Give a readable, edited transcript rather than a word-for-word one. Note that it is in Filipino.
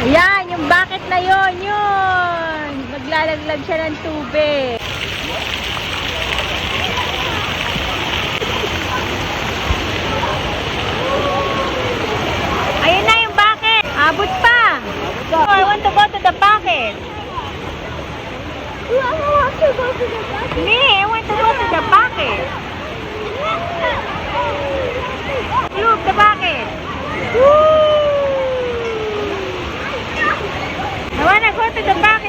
Ayan, yung bucket na yun. Maglalaglag siya ng tubig. Ayun na yung bucket. Abot pa. Oh, I want to go to the bucket. I want to go to the bucket. Me, I want to go to the bucket. Look, the bucket. Woo! I want to go to the bucket.